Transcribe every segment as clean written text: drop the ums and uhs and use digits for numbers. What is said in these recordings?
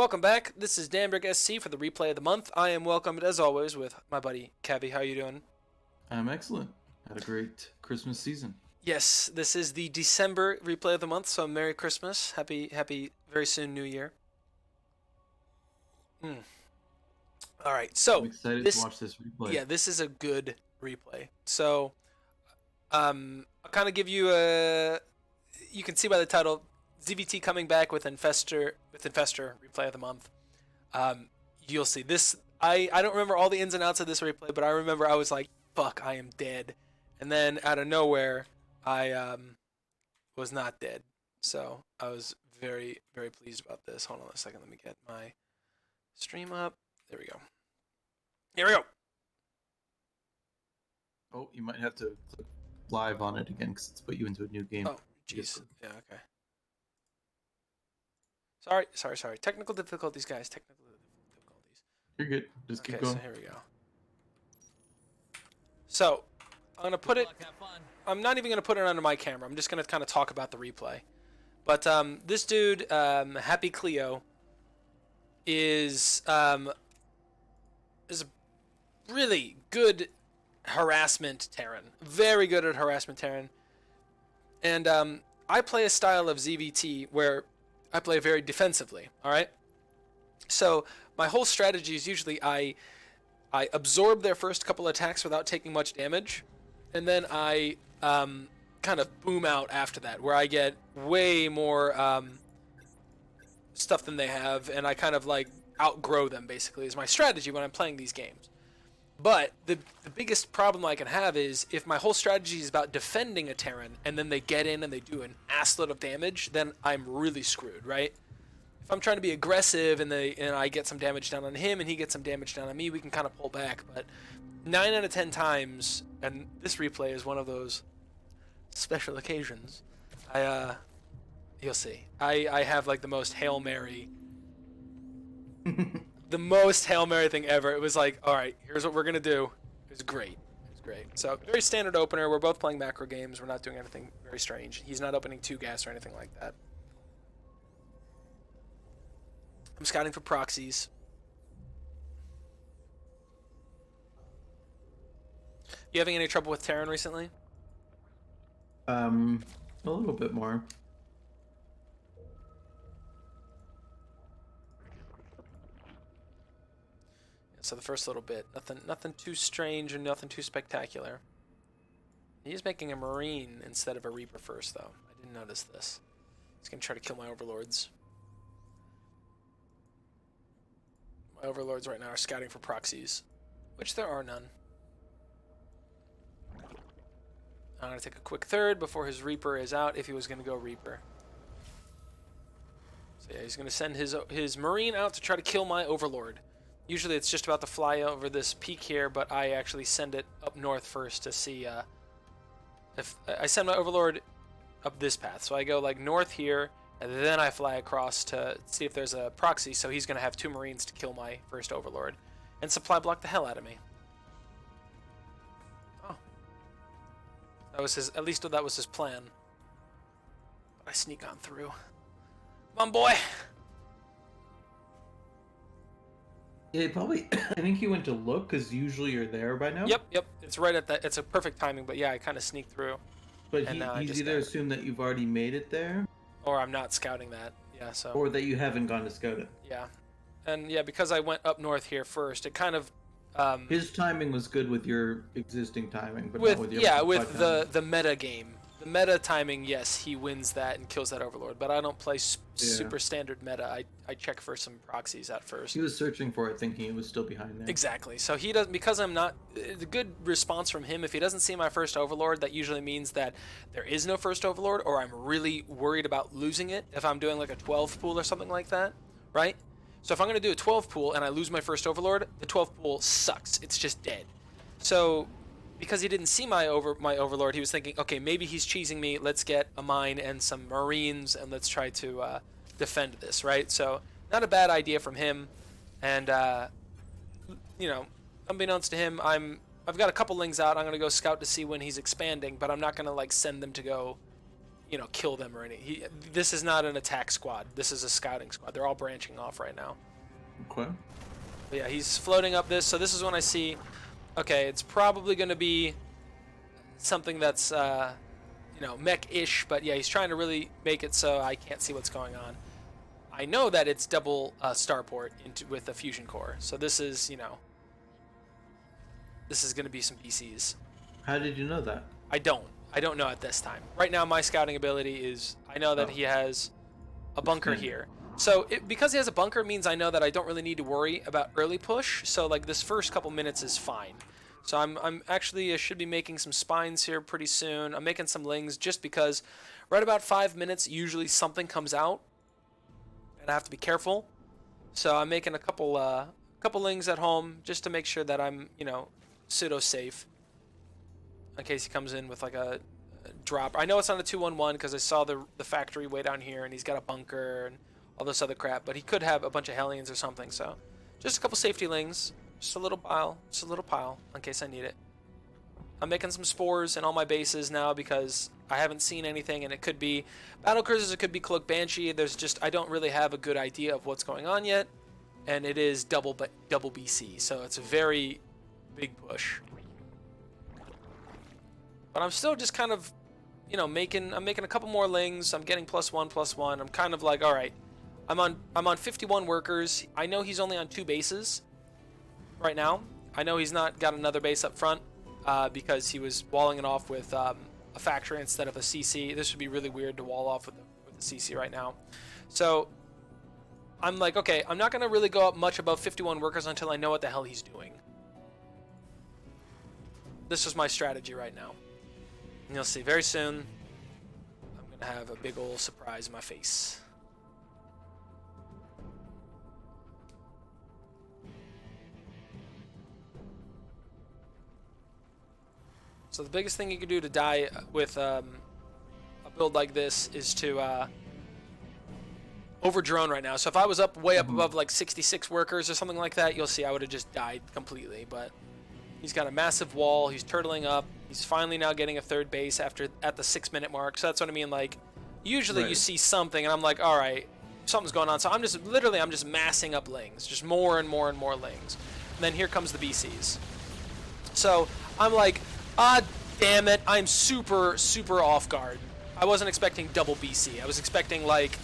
welcome back. This is Danberg SC for the replay of the month. I am welcomed as always with my buddy Kavi. How you doing? I'm excellent. Had a great Christmas season. Yes, this is the December replay of the month, so Merry Christmas. Happy very soon New Year. All right, so I'm excited to watch this replay. Yeah, this is a good replay. So, I'll kind of give you a. You can see by the title, ZVT coming back with infestor replay of the month. You'll see this. I don't remember all the ins and outs of this replay, but I remember I was like, "Fuck, I am dead," and then out of nowhere, I was not dead. So I was very pleased about this. Hold on a second. Let me get my stream up. There we go. Here we go. Oh, you might have to click live on it again because it's put you into a new game. Oh, jeez. Yeah, okay. Sorry. Technical difficulties, guys. Technical difficulties. You're good. Just keep going. So here we go. So, I'm going to put it... I'm not even going to put it under my camera. I'm just going to kind of talk about the replay. But this dude, Happy Cleo, is a really good harassment Terran. Very good at harassment Terran. And I play a style of ZVT where I play very defensively, alright? So my whole strategy is usually I absorb their first couple attacks without taking much damage, and then I kind of boom out after that, where I get way more stuff than they have, and I kind of like outgrow them, basically, is my strategy when I'm playing these games. But the biggest problem I can have is if my whole strategy is about defending a Terran and then they get in and they do an assload of damage, then I'm really screwed, right? If I'm trying to be aggressive and I get some damage down on him and he gets some damage down on me, we can kind of pull back. But 9 out of 10 times, and this replay is one of those special occasions, you'll see. I have like the most Hail Mary the most Hail Mary thing ever. It was like, all right, here's what we're going to do. It was great. So, very standard opener. We're both playing macro games. We're not doing anything very strange. He's not opening 2 gas or anything like that. I'm scouting for proxies. You having any trouble with Terran recently? A little bit more. So the first little bit, nothing too strange or nothing too spectacular. He's making a Marine instead of a Reaper first, though. I didn't notice this. He's gonna try to kill my Overlords. My Overlords right now are scouting for proxies, which there are none. I'm gonna take a quick third before his Reaper is out, if he was gonna go Reaper. So yeah, he's gonna send his Marine out to try to kill my Overlord. Usually it's just about to fly over this peak here, but I actually send it up north first to see if I send my Overlord up this path. So I go like north here, and then I fly across to see if there's a proxy. So he's going to have 2 Marines to kill my first Overlord and supply block the hell out of me. Oh. That was his, at least that was his plan. But I sneak on through. Come on, boy! Yeah, probably. I think he went to look because usually you're there by now. Yep. It's right at that. It's a perfect timing, but yeah, I kind of sneaked through. But he's either assumed that you've already made it there, or I'm not scouting that. Yeah, so. Or that you haven't gone to scout it. Yeah, and yeah, because I went up north here first, it kind of. His timing was good with your existing timing, but with not with your with the meta game. The meta timing, yes, he wins that and kills that Overlord, but I don't play super standard meta. I check for some proxies at first. He was searching for it, thinking it was still behind there. Exactly. So he doesn't, because I'm not. The good response from him, if he doesn't see my first Overlord, that usually means that there is no first Overlord, or I'm really worried about losing it. If I'm doing like a 12 pool or something like that, right? So if I'm going to do a 12 pool and I lose my first Overlord, the 12 pool sucks. It's just dead. So because he didn't see my Overlord, he was thinking, okay, maybe he's cheesing me. Let's get a mine and some Marines, and let's try to defend this, right? So not a bad idea from him. And you know, unbeknownst to him, I've got a couple lings out. I'm gonna go scout to see when he's expanding, but I'm not gonna like send them to go, you know, kill them or anything. This is not an attack squad. This is a scouting squad. They're all branching off right now. Okay. But yeah, he's floating up this. So this is when I see, okay, it's probably going to be something that's, you know, mech-ish. But yeah, he's trying to really make it so I can't see what's going on. I know that it's double starport with a fusion core. So this is, you know, this is going to be some PCs. How did you know that? I don't know at this time. Right now, my scouting ability is, I know that he has a bunker here. So because he has a bunker means I know that I don't really need to worry about early push. So like this first couple minutes is fine. So I'm actually, I should be making some spines here pretty soon. I'm making some lings just because right about 5 minutes, usually something comes out. And I have to be careful. So I'm making a couple lings at home just to make sure that I'm, you know, pseudo safe. In case he comes in with like a drop. I know it's not a 2-1-1 because I saw the factory way down here and he's got a bunker and all this other crap. But he could have a bunch of Hellions or something. So just a couple safety lings. Just a little pile. Just a little pile in case I need it. I'm making some spores in all my bases now because I haven't seen anything, and it could be battle cruisers, it could be Cloak Banshee. There's just, I don't really have a good idea of what's going on yet, and it is double BC, so it's a very big push. But I'm still just kind of, you know, I'm making a couple more lings. I'm getting +1/+1. I'm kind of like, all right, I'm on 51 workers. I know he's only on 2 bases right now. I know he's not got another base up front. Because he was walling it off with a factory instead of a CC. This would be really weird to wall off with a CC right now. So I'm like, okay, I'm not going to really go up much above 51 workers until I know what the hell he's doing. This is my strategy right now. And you'll see very soon, I'm going to have a big old surprise in my face. So the biggest thing you can do to die with a build like this is to over drone right now. So if I was way up above like 66 workers or something like that, you'll see I would have just died completely. But he's got a massive wall. He's turtling up. He's finally now getting a 3rd base at the 6-minute mark. So that's what I mean. Like usually you see something and I'm like, all right, something's going on. So I'm just massing up lings, just more and more and more lings. And then here comes the BCs. So I'm like, ah, damn it, I'm super, super off guard. I wasn't expecting double BC. I was expecting, like,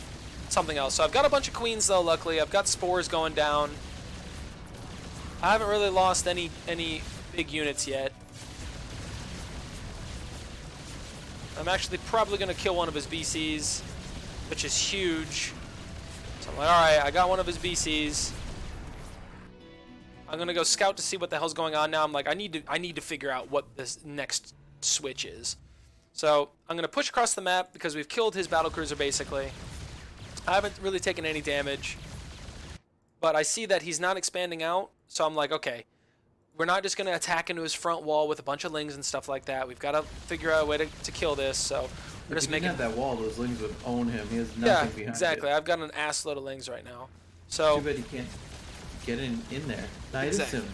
something else. So I've got a bunch of queens, though, luckily. I've got spores going down. I haven't really lost any big units yet. I'm actually probably going to kill one of his BCs, which is huge. So I'm like, alright, I got one of his BCs. I'm gonna go scout to see what the hell's going on now. I'm like, I need to figure out what this next switch is. So I'm gonna push across the map because we've killed his battlecruiser basically. I haven't really taken any damage, but I see that he's not expanding out. So I'm like, okay, we're not just gonna attack into his front wall with a bunch of lings and stuff like that. We've got to figure out a way to kill this. So we're just making that wall. Those lings would own him. He has nothing behind it. Exactly. I've got an ass load of lings right now. So too bad he can't get in there. Nidus him.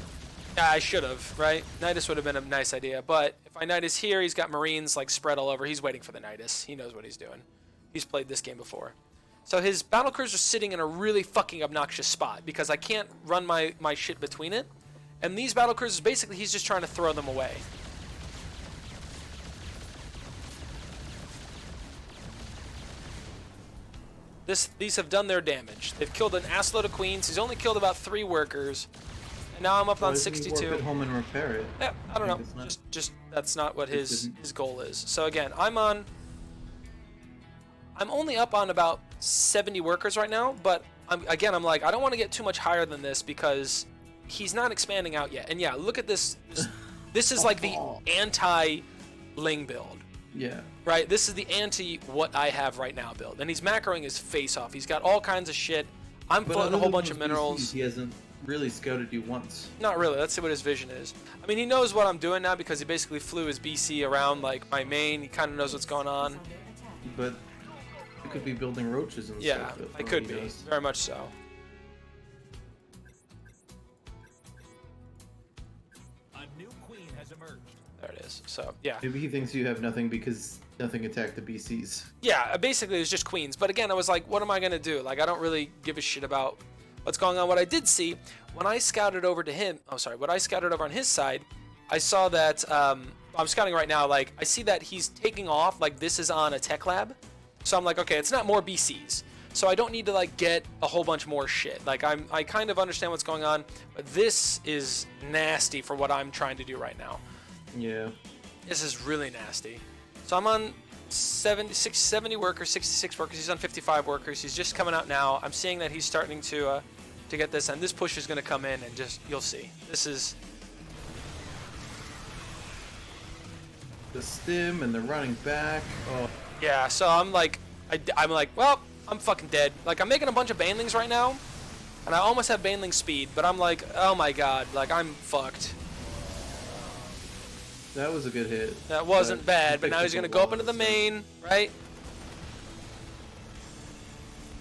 Yeah, I should have, right? Nidus would have been a nice idea, but if I Nidus here, he's got Marines like spread all over. He's waiting for the Nidus. He knows what he's doing. He's played this game before. So his battlecruisers are sitting in a really fucking obnoxious spot because I can't run my shit between it. And these battlecruisers, basically, he's just trying to throw them away. These have done their damage. They've killed an assload of queens. He's only killed about 3 workers. And now I'm up on 62. He work at home and repair it? Yeah, I don't know. Just that's not what his goal is. So again, I'm only up on about 70 workers right now, but I'm like, I don't want to get too much higher than this because he's not expanding out yet. And yeah, look at this. This is like the anti-Ling build. Yeah. Right? This is the anti what I have right now build. And he's macroing his face off. He's got all kinds of shit. I'm floating a whole bunch of minerals. He hasn't really scouted you once. Not really. Let's see what his vision is. I mean, he knows what I'm doing now because he basically flew his BC around like my main. He kind of knows what's going on. But you could be building roaches and stuff. Yeah, I could be. Very much so. A new queen has emerged. There it is. So yeah. Maybe he thinks you have nothing because nothing attacked the BCs. Yeah, basically it was just queens. But again, I was like, what am I gonna do? Like, I don't really give a shit about what's going on. What I did see when I scouted over to him, when I scouted over on his side, I saw that I'm scouting right now. Like, I see that he's taking off. Like, this is on a tech lab, so I'm like, okay, it's not more BCs, so I don't need to like get a whole bunch more shit. Like, I kind of understand what's going on, but this is nasty for what I'm trying to do right now. Yeah. This is really nasty. So I'm on 70 workers, 66 workers. He's on 55 workers. He's just coming out now. I'm seeing that he's starting to get this, and this push is going to come in, and just you'll see. This is the stim and the running back. Oh. yeah. So I'm like, I'm like, well, I'm fucking dead. Like, I'm making a bunch of banelings right now, and I almost have baneling speed, but I'm like, oh my god, like I'm fucked. That was a good hit. That wasn't bad, but now he's gonna go up into the main, right?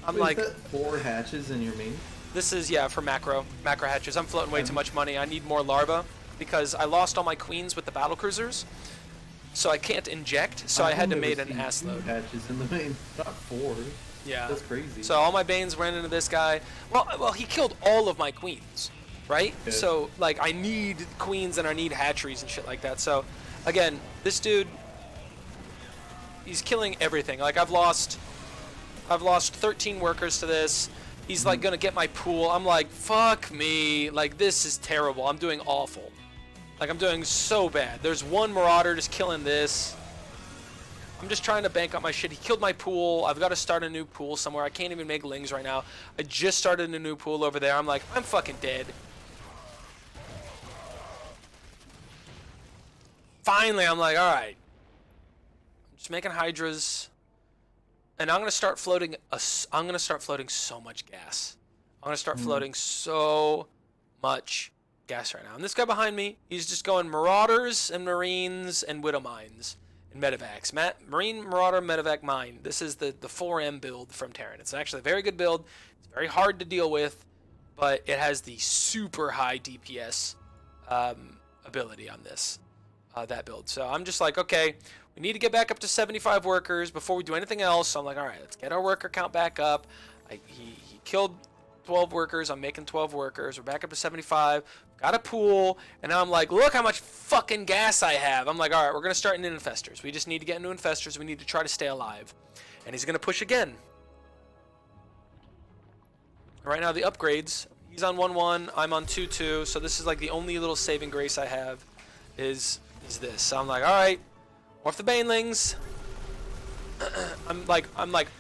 I'm like, is that 4 hatches in your main? this is, yeah, for macro hatches. I'm floating way too much money. I need more larva because I lost all my queens with the battle cruisers, so I can't inject. So I had to make an ass load. Hatches in the main, not 4. Yeah, that's crazy. So all my banes ran into this guy. Well, he killed all of my queens, right? Yeah. So like, I need queens and I need hatcheries and shit like that. So again, this dude, he's killing everything. Like, I've lost 13 workers to this. He's like gonna get my pool. I'm like, fuck me. Like, this is terrible. I'm doing awful. Like, I'm doing so bad. There's one marauder just killing this. I'm just trying to bank up my shit. He killed my pool. I've got to start a new pool somewhere. I can't even make lings right now. I just started a new pool over there. I'm like, I'm fucking dead. Finally, I'm like, all right. I'm just making hydras, and I'm gonna start floating. I'm gonna start floating so much gas. I'm gonna start floating so much gas right now. And this guy behind me, he's just going marauders and marines and widow mines and medevacs. Marine, marauder, medevac, mine. This is the 4M build from Terran. It's actually a very good build. It's very hard to deal with, but it has the super high DPS ability on this. That build. So I'm just like, okay, we need to get back up to 75 workers before we do anything else. So I'm like, all right, let's get our worker count back up. He killed 12 workers. I'm making 12 workers. We're back up to 75. Got a pool. And now I'm like, look how much fucking gas I have. I'm like, all right, we're going to start into infestors. We just need to get into infestors. We need to try to stay alive. And he's going to push again. Right now, the upgrades. He's on 1-1. I'm on 2-2. So this is like the only little saving grace I have is this. So I'm like, all right, off the banelings. I'm like,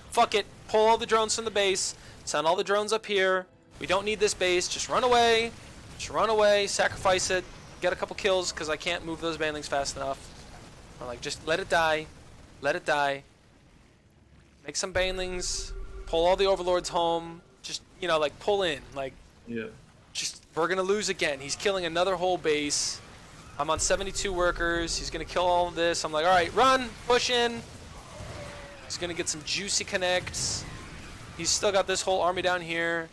fuck it. Pull all the drones from the base. Send all the drones up here. We don't need this base. Just run away. Just run away. Sacrifice it. Get a couple kills because I can't move those banelings fast enough. I'm like, just let it die. Let it die. Make some banelings. Pull all the overlords home. Just, you know, like, pull in. Like, yeah. Just, we're gonna lose again. He's killing another whole base. I'm on 72 workers. He's going to kill all of this. I'm like, all right, run, push in. He's going to get some juicy connects. He's still got this whole army down here.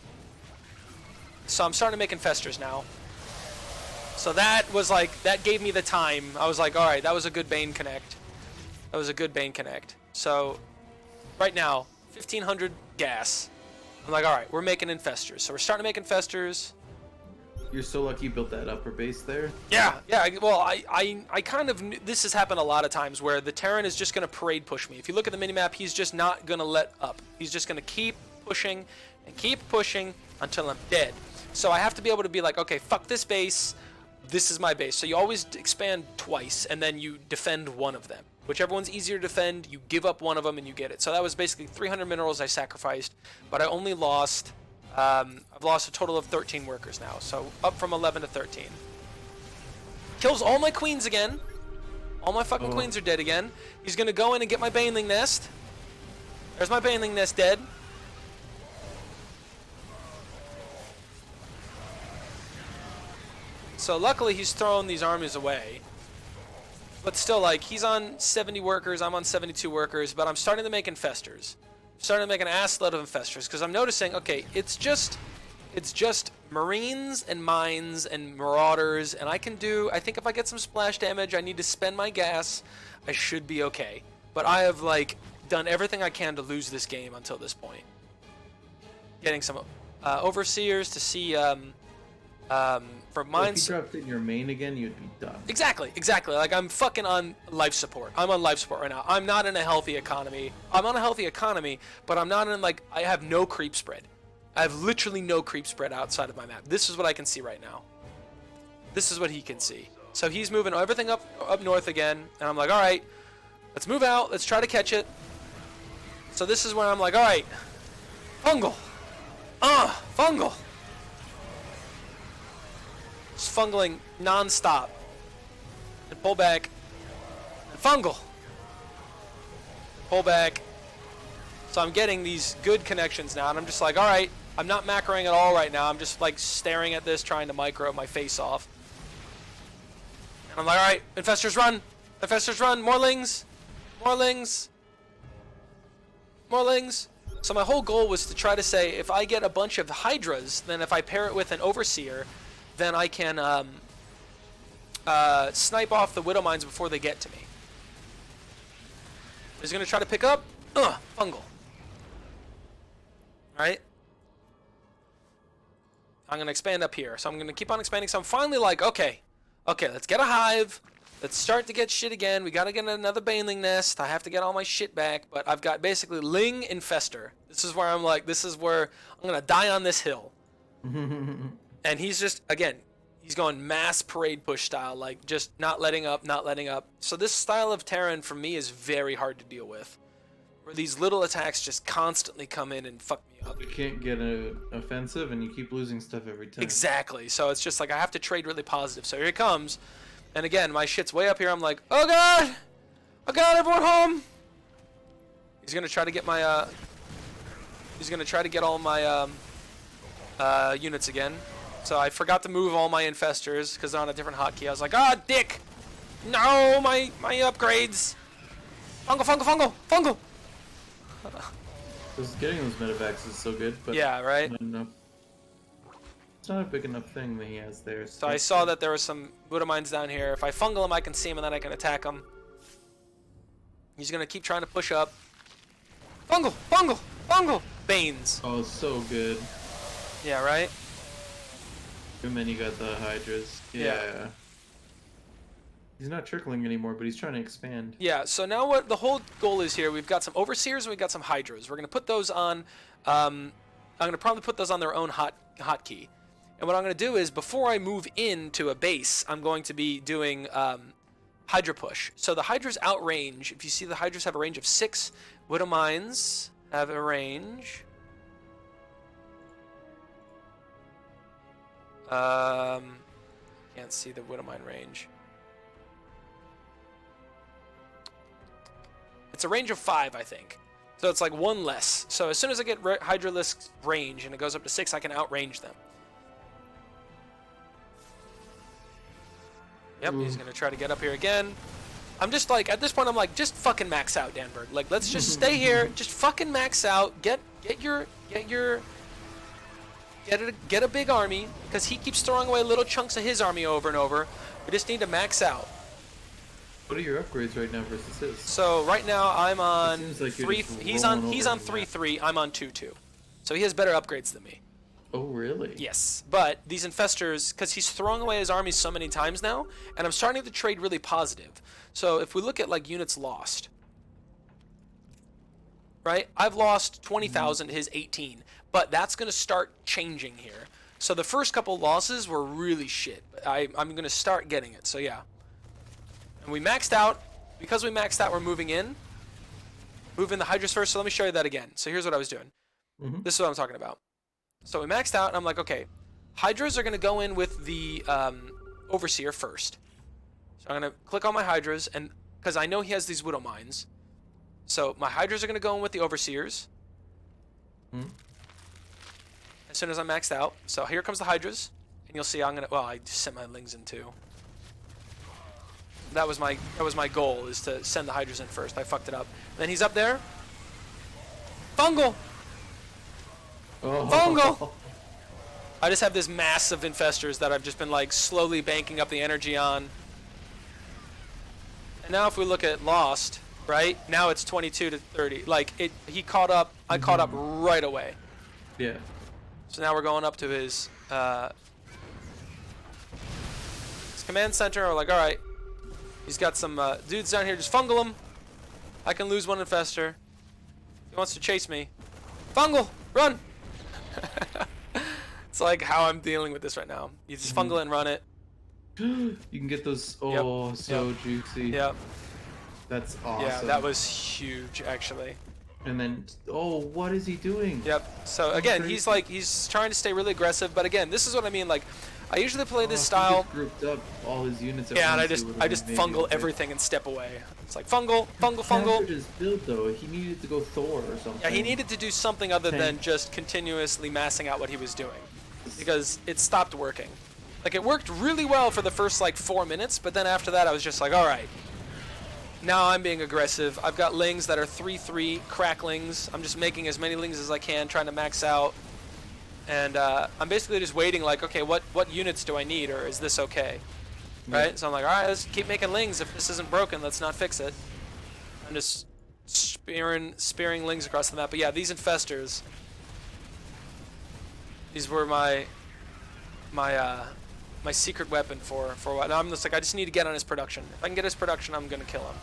So I'm starting to make infestors now. So that was like, that gave me the time. I was like, all right, that was a good Bane connect. That was a good Bane connect. So right now, 1,500 gas. I'm like, all right, we're making infestors. So we're starting to make infestors. You're so lucky you built that upper base there. Yeah. Well, I kind of knew, this has happened a lot of times where the Terran is just going to parade push me. If you look at the minimap, he's just not going to let up. He's just going to keep pushing and keep pushing until I'm dead. So I have to be able to be like, okay, fuck this base. This is my base. So you always expand twice, and then you defend one of them. Whichever one's easier to defend, you give up one of them and you get it. So that was basically 300 minerals I sacrificed, but I only lost... I've lost a total of 13 workers now, so up from 11 to 13. Kills all my queens again. All my fucking queens are dead again. He's gonna go in and get my baneling nest. There's my baneling nest dead. So luckily he's thrown these armies away. But still, like, he's on 70 workers, I'm on 72 workers, but I'm starting to make infestors. Starting to make an ass load of infestors because I'm noticing, okay, it's just it's just Marines and Mines and Marauders, and I think if I get some splash damage, I need to spend my gas, I should be okay. But I have, like, done everything I can to lose this game until this point. Getting some Overseers to see, for Mines... If you dropped in your main again, you'd be done. Exactly. Like, I'm fucking on life support. I'm on life support right now. I'm not in a healthy economy. I'm on a healthy economy, but I'm not in, like, I have no creep spread. I have literally no creep spread outside of my map. This is what I can see right now. This is what he can see. So he's moving everything up north again, and I'm like, all right, let's move out. Let's try to catch it. So this is where I'm like, all right, fungal. Fungal. Just fungling non-stop. And pull back. And fungal. Pull back. So I'm getting these good connections now, and I'm just like, all right, I'm not macroing at all right now. I'm just like staring at this, trying to micro my face off. And I'm like, all right, infestors run. Infestors run. More lings. More lings. More lings. So my whole goal was to try to say, if I get a bunch of Hydras, then if I pair it with an Overseer, then I can snipe off the Widow Mines before they get to me. He's going to try to pick up. Fungal. Right? I'm going to expand up here. So I'm going to keep on expanding. So I'm finally like, okay, let's get a hive. Let's start to get shit again. We got to get another Baneling nest. I have to get all my shit back. But I've got basically Ling Infestor. This is where I'm like, this is where I'm going to die on this hill. And he's just, again, he's going mass parade push style. Like, just not letting up, not letting up. So this style of Terran for me is very hard to deal with. Where these little attacks just constantly come in and fuck me up. You can't get an offensive, and you keep losing stuff every time. Exactly. So it's just like I have to trade really positive. So here it comes. And again, my shit's way up here. I'm like, oh god! Oh god, everyone home! He's gonna try to get my, he's gonna try to get all my, units again. So I forgot to move all my infestors because they're on a different hotkey. I was like, ah, dick! No, my upgrades! Fungal! Because getting those medevacs is so good, but Yeah, right? it's not a big enough thing that he has there. So I saw that there were some Buddha mines down here. If I fungal him, I can see him, and then I can attack him. He's gonna keep trying to push up. Fungal! Banes. Oh, so good. Yeah, right? And then you got the Hydras. Yeah. He's not trickling anymore, but he's trying to expand. Yeah, so now what the whole goal is here, we've got some Overseers and we've got some Hydras. We're going to put those on, I'm going to probably put those on their own hotkey. And what I'm going to do is, before I move into a base, I'm going to be doing Hydra push. So the Hydras outrange, if you see the Hydras have a range of 6, Widow Mines have a range. Can't see the Widow Mine range. It's a range of 5, I think. So it's like 1 less. So as soon as I get Hydralisk's range and it goes up to 6, I can outrange them. Yep, he's going to try to get up here again. I'm just like, at this point, I'm like, just fucking max out, Danberg. Like, let's just stay here. Just fucking max out. Get a big army, because he keeps throwing away little chunks of his army over and over. We just need to max out. What are your upgrades right now versus his? So right now I'm on like 3. He's on 3-3. I'm on 2-2. So he has better upgrades than me. Oh really? Yes, but these infestors, because he's throwing away his armies so many times now, and I'm starting to trade really positive. So if we look at like units lost, right? I've lost 20,000 to his 18, but that's going to start changing here. So the first couple losses were really shit. But I'm going to start getting it. So yeah. And we maxed out. Because we maxed out, we're moving in. Moving the Hydras first. So let me show you that again. So here's what I was doing. This is what I'm talking about. So we maxed out, and I'm like, okay, Hydras are going to go in with the Overseer first. So I'm going to click on my Hydras, and because I know he has these Widow Mines. So my Hydras are going to go in with the Overseers. As soon as I'm maxed out. So here comes the Hydras, and you'll see I'm going to, well, I just sent my Lings in too. That was my goal, is to send the Hydras in first. I fucked it up. Then he's up there. Fungal! Oh. Fungal! I just have this mass of infestors that I've just been like slowly banking up the energy on. And now if we look at Lost, right? Now it's 22 to 30. Like he caught up. I caught up right away. Yeah. So now we're going up to his command center. We're like, all right, he's got some dudes down here. Just fungal him. I can lose one infestor. He wants to chase me. Fungal, run! It's like how I'm dealing with this right now. You just fungal it and run it. You can get those. Oh, so juicy. Yep. That's awesome. Yeah, that was huge actually. And then, oh, what is he doing? Yep. So again, he's trying to stay really aggressive, but again, this is what I mean. Like, I usually play this style. He just grouped up all his units. Yeah, and I just fungal everything and step away. It's like fungal. His build though, he needed to go Thor or something. Yeah, he needed to do something other than just continuously massing out what he was doing, because it stopped working. Like, it worked really well for the first like 4 minutes, but then after that, I was just like, all right. Now I'm being aggressive. I've got lings that are 3/3 cracklings. I'm just making as many lings as I can, trying to max out. And I'm basically just waiting, like, okay, what units do I need, or is this okay? Right? So I'm like, all right, let's keep making lings. If this isn't broken, let's not fix it. I'm just spearing lings across the map. But yeah, these infestors. These were my secret weapon for a while. Now I'm just like, I just need to get on his production. If I can get his production, I'm gonna kill him.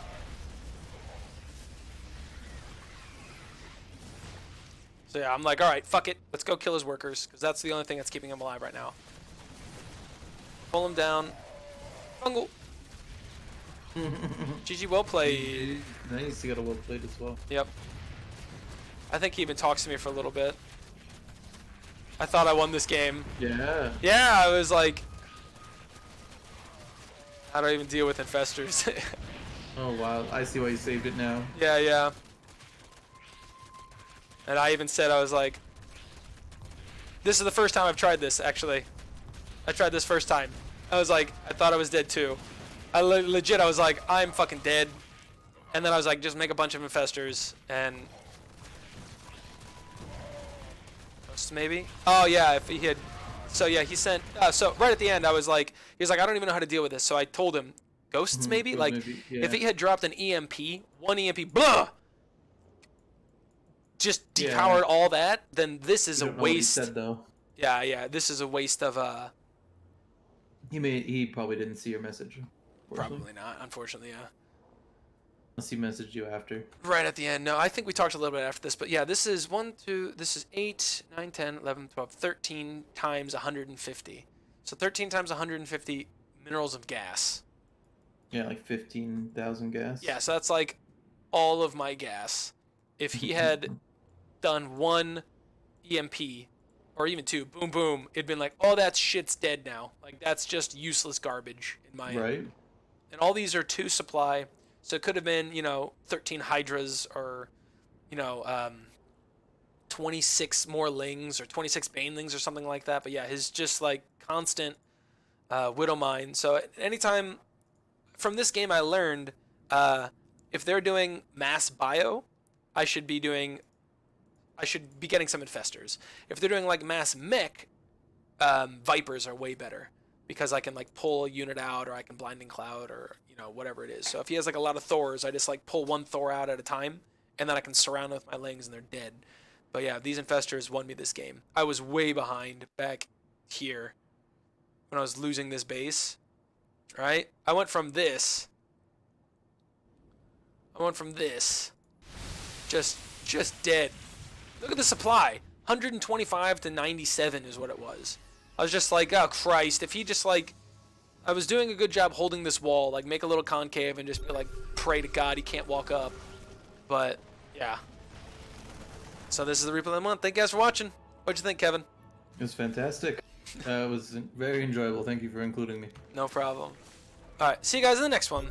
So yeah, I'm like, all right, fuck it, let's go kill his workers, because that's the only thing that's keeping him alive right now. Pull him down. Fungal. GG, well played. Nice, you got a well played as well. Yep. I think he even talks to me for a little bit. I thought I won this game. Yeah. Yeah, I was like, how do I even deal with infestors? Oh wow, I see why you saved it now. Yeah. And I even said, I was like, this is the first time I've tried this, actually. I tried this first time. I was like, I thought I was dead too. I legit, I was like, I'm fucking dead. And then I was like, just make a bunch of infestors and... maybe? Oh yeah, if he had... So yeah, he sent... so right at the end, I was like... He was like, I don't even know how to deal with this. So I told him, ghosts maybe? Like, maybe, yeah. if he had dropped an EMP, one EMP, blah! Just depowered all that, then this is a waste. What he said, though. Yeah, this is a waste of... He probably didn't see your message. Probably not, unfortunately, yeah. Unless he messaged you after. Right at the end. No, I think we talked a little bit after this, but yeah, this is 8, 9, 10, 11, 12, 13 times 150. So 13 times 150 minerals of gas. Yeah, like 15,000 gas. Yeah, so that's like all of my gas. If he had done one EMP, or even two, boom, boom, it'd been like, oh, that shit's dead now. Like, that's just useless garbage in my Right. And all these are 2 supply. So it could have been, 13 hydras or, 26 more lings or 26 banelings or something like that. But yeah, his just like constant widow mine. So anytime from this game, I learned if they're doing mass bio, I should be getting some infestors. If they're doing like mass mech, vipers are way better. Because I can like pull a unit out, or I can blinding cloud, or whatever it is. So if he has like a lot of Thors, I just like pull one Thor out at a time, and then I can surround them with my lings, and they're dead. But yeah, these infestors won me this game. I was way behind back here when I was losing this base. Right? I went from this, just dead. Look at the supply. 125 to 97 is what it was. I was just like, oh Christ, if he just like, I was doing a good job holding this wall, like make a little concave and just be like, pray to God he can't walk up. But, yeah. So this is the replay of the month. Thank you guys for watching. What'd you think, Kevin? It was fantastic. It was very enjoyable. Thank you for including me. No problem. Alright, see you guys in the next one.